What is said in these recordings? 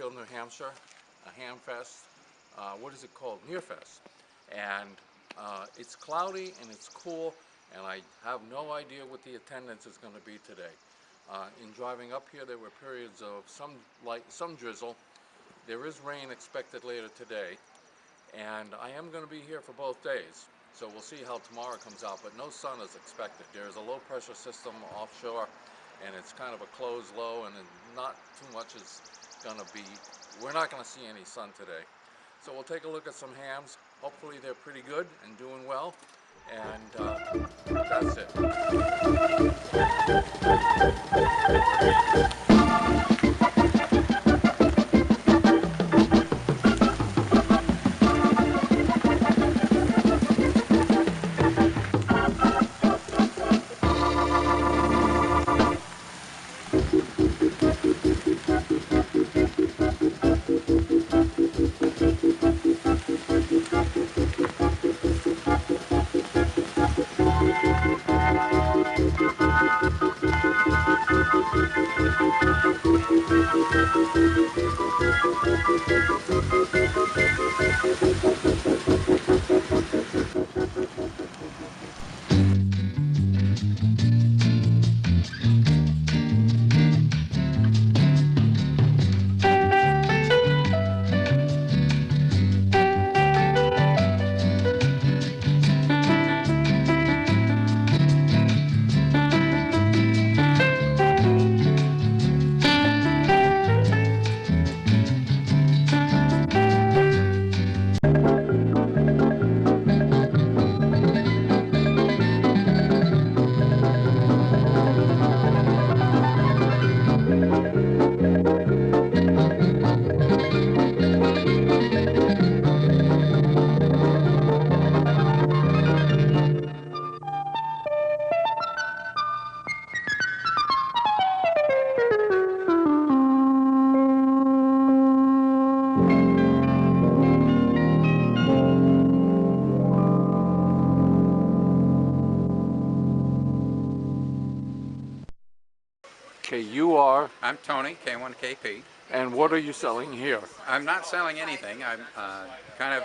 Springfield, New Hampshire, a ham fest. What is it called? Nearfest. And it's cloudy and it's cool, and I have no idea what the attendance is going to be today. In driving up here, there were periods of some light, some drizzle. There is rain expected later today, and I am going to be here for both days. So we'll see how tomorrow comes out, but no sun is expected. There is a low pressure system offshore, and it's kind of a closed low, and not too much is going to be, we're not going to see any sun today. So we'll take a look at some hams. Hopefully they're pretty good and doing well, and that's it. Okay, you are? I'm Tony, K1KP. And what are you selling here? I'm not selling anything. I'm kind of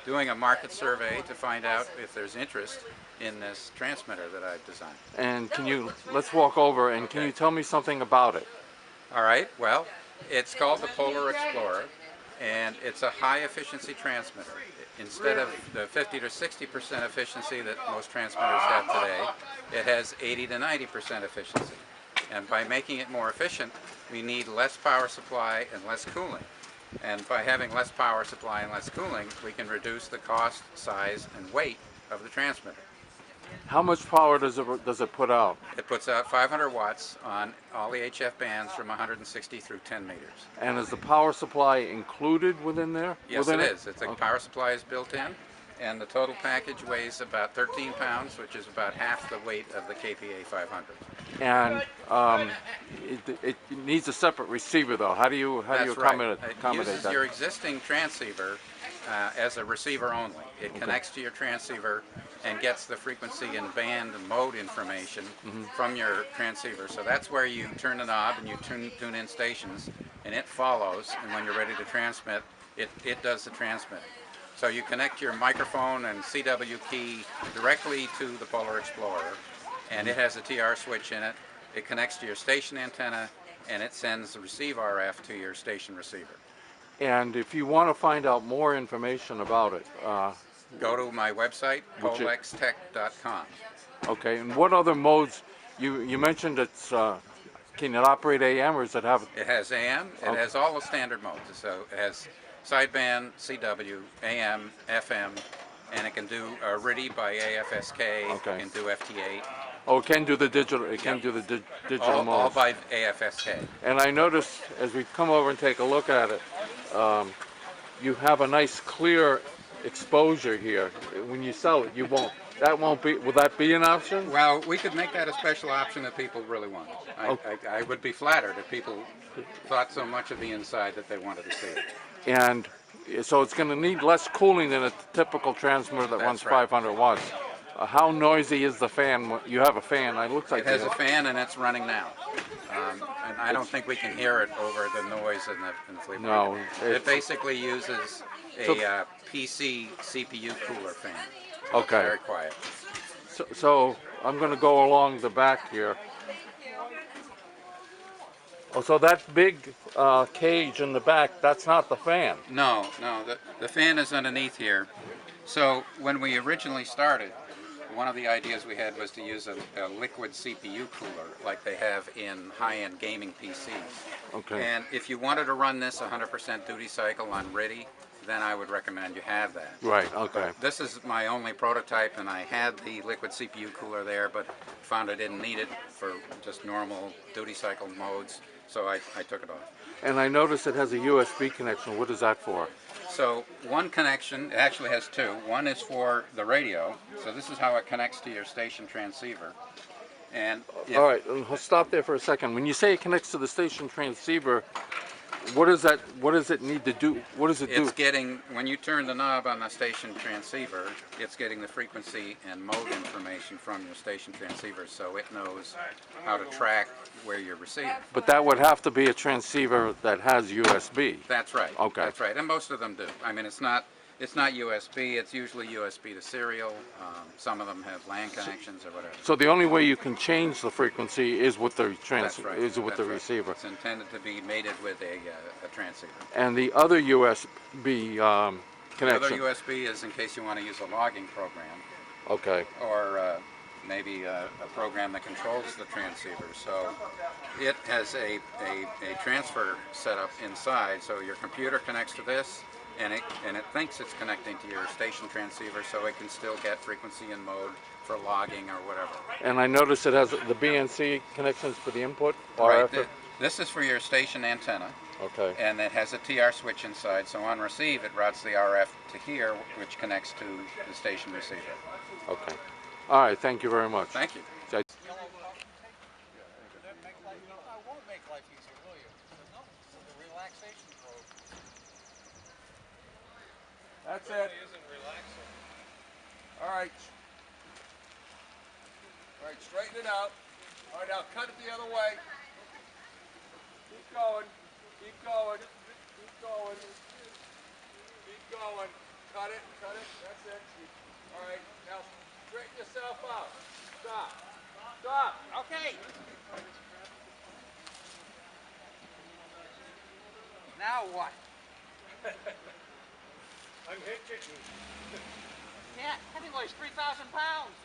doing a market survey to find out if there's interest in this transmitter that I've designed. And let's walk over, and can you tell me something about it? All right, well, it's called the Polar Explorer, and it's a high efficiency transmitter. Instead of the 50 to 60% efficiency that most transmitters have today, it has 80 to 90% efficiency. And by making it more efficient, we need less power supply and less cooling. And by having less power supply and less cooling, we can reduce the cost, size, and weight of the transmitter. How much power does it put out? It puts out 500 watts on all the HF bands from 160 through 10 meters. And is the power supply included within there? Yes, it is. It's a power supply is built in, and the total package weighs about 13 pounds, which is about half the weight of the KPA 500. And it needs a separate receiver, though. How do you accommodate that? It uses your existing transceiver as a receiver only. It connects to your transceiver and gets the frequency and band and mode information from your transceiver. So that's where you turn the knob and you tune in stations, and it follows. And when you're ready to transmit, it does the transmitting. So you connect your microphone and CW key directly to the Polar Explorer, and it has a TR switch in it. It connects to your station antenna, and it sends the receive RF to your station receiver. And if you want to find out more information about it, go to my website, polextech.com. Okay, and what other modes? You mentioned it's, can it operate AM, or does it have? It has AM, it has all the standard modes. So it has sideband, CW, AM, FM, and it can do RIDI by AFSK, Okay. It can do FT8. Oh, it can do the digital. It can do the digital modes. All by AFSK. And I noticed as we come over and take a look at it, you have a nice clear exposure here. When you sell it, you won't. That won't be. Will that be an option? Well, we could make that a special option that people really want. I would be flattered if people thought so much of the inside that they wanted to see it. And so it's going to need less cooling than a typical transmitter that runs 500 watts. How noisy is the fan? You have a fan. It looks like it has a fan, and it's running now. and I don't think we can hear it over the noise in the flea market. No, It basically uses a So- PC CPU cooler fan. Okay. Very quiet. So I'm going to go along the back here. Oh, so that big cage in the back, that's not the fan. No, the fan is underneath here. So when we originally started, one of the ideas we had was to use a liquid CPU cooler like they have in high-end gaming PCs. Okay. And if you wanted to run this 100% duty cycle on RTTY, then I would recommend you have that. Right, okay. This is my only prototype, and I had the liquid CPU cooler there, but found I didn't need it for just normal duty cycle modes, so I took it off. And I noticed it has a USB connection. What is that for? So one connection, it actually has two. One is for the radio, so this is how it connects to your station transceiver. And All right, stop there for a second. When you say it connects to the station transceiver, what is that? What does it need to do? What does it do? it's getting, when you turn the knob on the station transceiver, it's getting the frequency and mode information from your station transceiver, so it knows how to track where you're receiving. But that would have to be a transceiver that has USB. That's right. Okay. That's right, and most of them do. I mean, it's not USB. It's usually USB to serial. Some of them have LAN connections or whatever. So the only way you can change the frequency is with the That's right. is with That's the right. receiver. It's intended to be mated with a transceiver. And the other USB The other connection. USB is in case you want to use a logging program, Okay. or maybe a program that controls the transceiver. So it has a transfer setup inside. So your computer connects to this, and it thinks it's connecting to your station transceiver, so it can still get frequency and mode for logging or whatever. And I noticed it has the BNC connections for the input. Right. RF. This is for your station antenna, Okay. and it has a TR switch inside. So on receive, it routes the RF to here, which connects to the station receiver. Okay. All right. Thank you very much. Thank you. I- That's it. All right. All right, straighten it out. All right, now cut it the other way. Keep going. Keep going. Keep going. Keep going. Cut it. Cut it. That's it. All right, now straighten yourself out. Stop. Stop. Okay. Now what? I'm hitching you. Yeah, heavy weighs 3,000 pounds.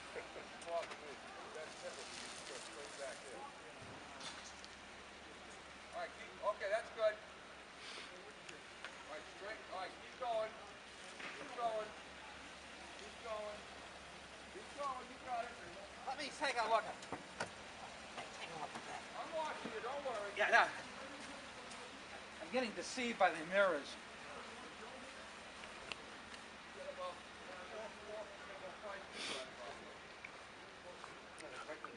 All right, okay, that's good. All right, straight. All right, keep going. Keep going. Keep going. Keep going. You got it. Let me take a look at it. Take a look at that. I'm watching you. Don't worry. Yeah, no. I'm getting deceived by the mirrors.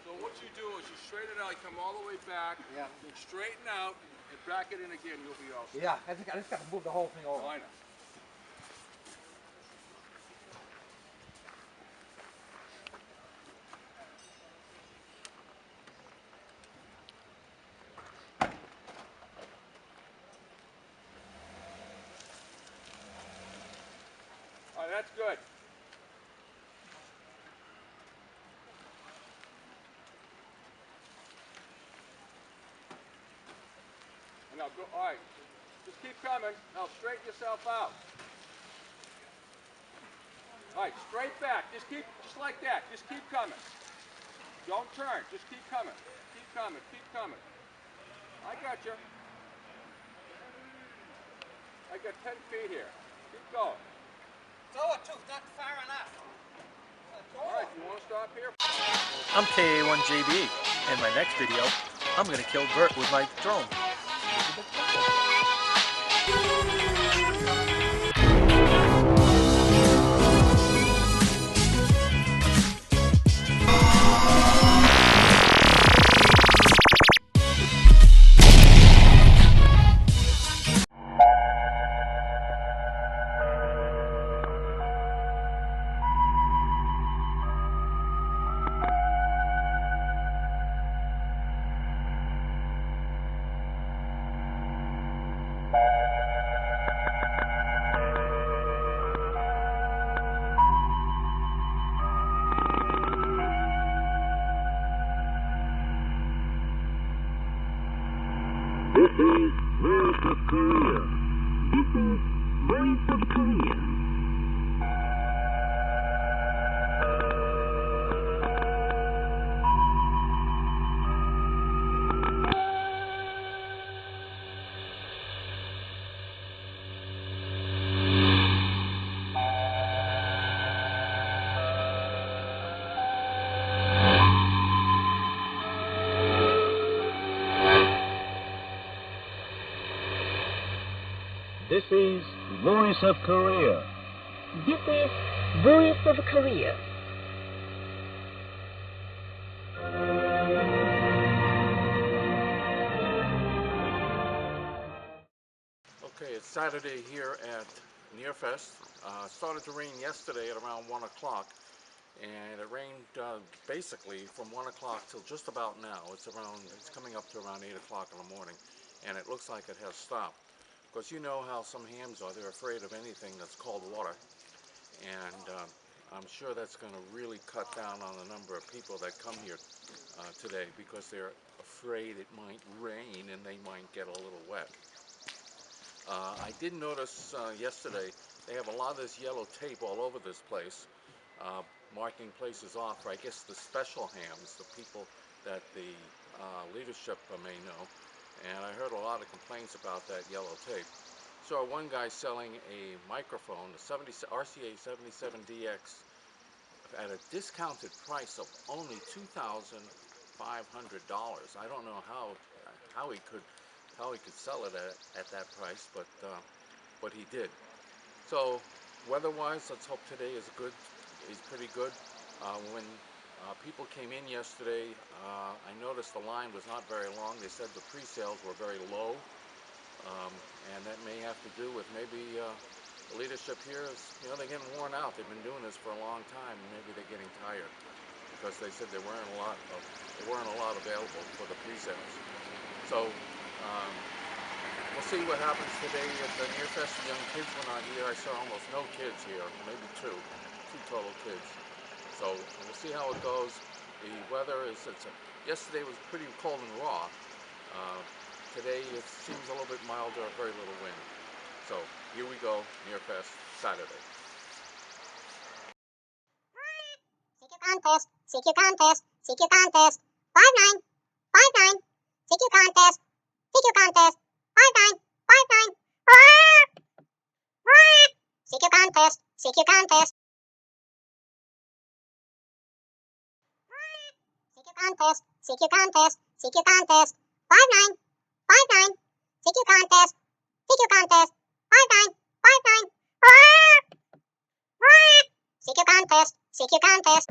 So what you do is you straighten it out. You come all the way back. Yeah. You straighten out and back it in again. You'll be all set. Yeah, I just got to move the whole thing over. Oh, I know. All right, that's good. Now go. All right, just keep coming. Now straighten yourself out. All right, straight back. Just like that. Just keep coming. Don't turn. Just keep coming. Keep coming. Keep coming. I got you. I got 10 feet here. Keep going. Throw it, too. Not far enough. All right, you want to stop here? I'm KA1JB. In my next video, I'm going to kill Bert with my drone. voice of Korea. This is Voice of Korea. This is Voice of Korea. Okay, it's Saturday here at Nearfest. It started to rain yesterday at around 1 o'clock, and it rained basically from 1 o'clock till just about now. It's coming up to around 8 o'clock in the morning, and it looks like it has stopped. Because you know how some hams are, they're afraid of anything that's cold water, and I'm sure that's going to really cut down on the number of people that come here today, because they're afraid it might rain and they might get a little wet. I did notice yesterday they have a lot of this yellow tape all over this place, marking places off for, I guess, the special hams, the people that the leadership may know. And I heard a lot of complaints about that yellow tape. So one guy selling a microphone, the RCA 77DX, at a discounted price of only $2,500. I don't know how he could sell it at that price, but he did. So weather-wise, let's hope today is pretty good. When people came in yesterday, I noticed the line was not very long. They said the pre-sales were very low, and that may have to do with maybe the leadership here is, they're getting worn out. They've been doing this for a long time, and maybe they're getting tired, because they said there weren't a lot available for the pre-sales. So we'll see what happens today at the Nearfest. The young kids were not here. I saw almost no kids here, maybe two total kids. So we'll see how it goes. The weather is, yesterday was pretty cold and raw. Today it seems a little bit milder, very little wind. So here we go, Nearfest Saturday. CQ contest, CQ contest, CQ contest, 59, 59, CQ contest, CQ contest, 59, 59, CQ contest, CQ contest, CQ contest, CQ contest, CQ contest, 59, 59, CQ contest, CQ contest, 59, 59, CQ contest, CQ contest.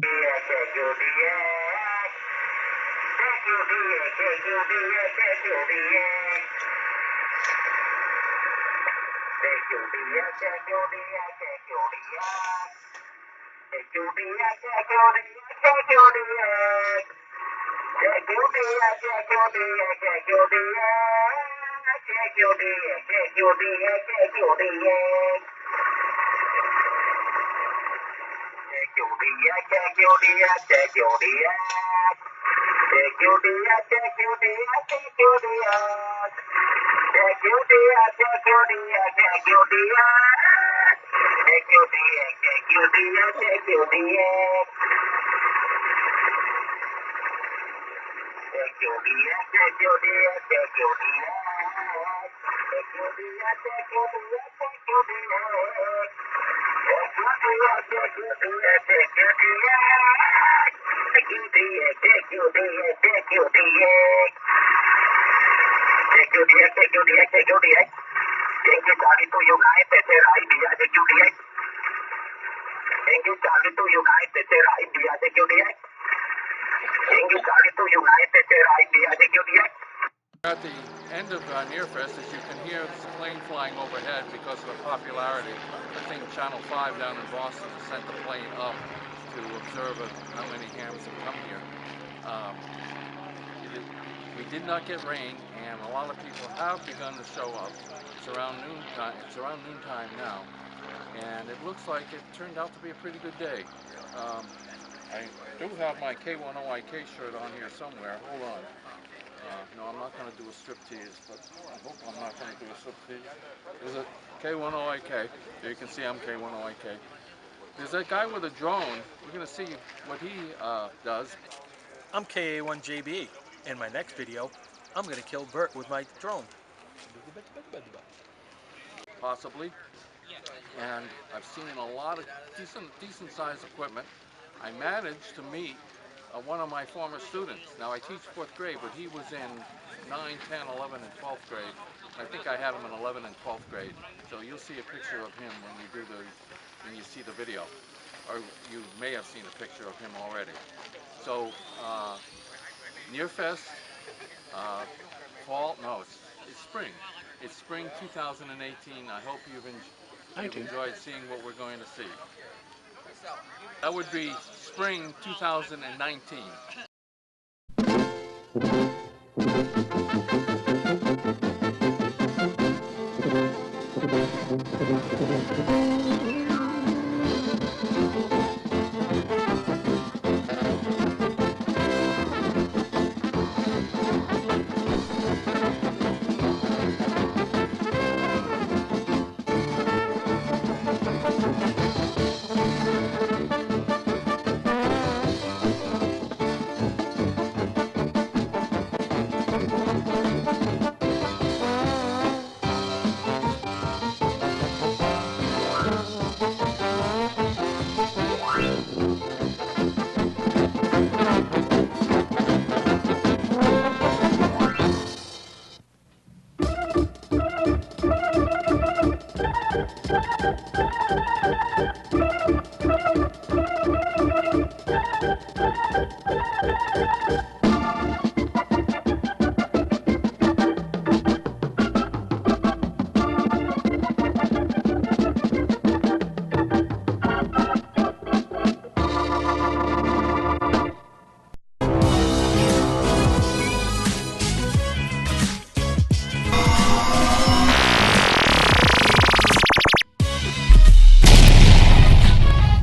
At the end of Nearfest, as you can hear, there's a plane flying overhead because of the popularity. I think Channel 5 down in Boston has sent the plane up to observe how many hams have come here. We did not get rain, and a lot of people have begun to show up. It's around noontime. It's around noontime now, and it looks like it turned out to be a pretty good day. I do have my K10IK shirt on here somewhere. Hold on. No, I'm not going to do a striptease, but I hope I'm not going to do a striptease. K10IK. There you can see I'm K10IK. There's a guy with a drone. We're going to see what he does. I'm KA1JB. In my next video, I'm going to kill Bert with my drone. Possibly. And I've seen a lot of decent sized equipment. I managed to meet one of my former students. Now I teach 4th grade, but he was in 9, 10, 11, and 12th grade. I think I had him in 11 and 12th grade. So you'll see a picture of him when you see the video, or you may have seen a picture of him already. So Nearfest, it's spring. It's spring 2018. I hope you've enjoyed seeing what we're going to see. That would be spring 2019.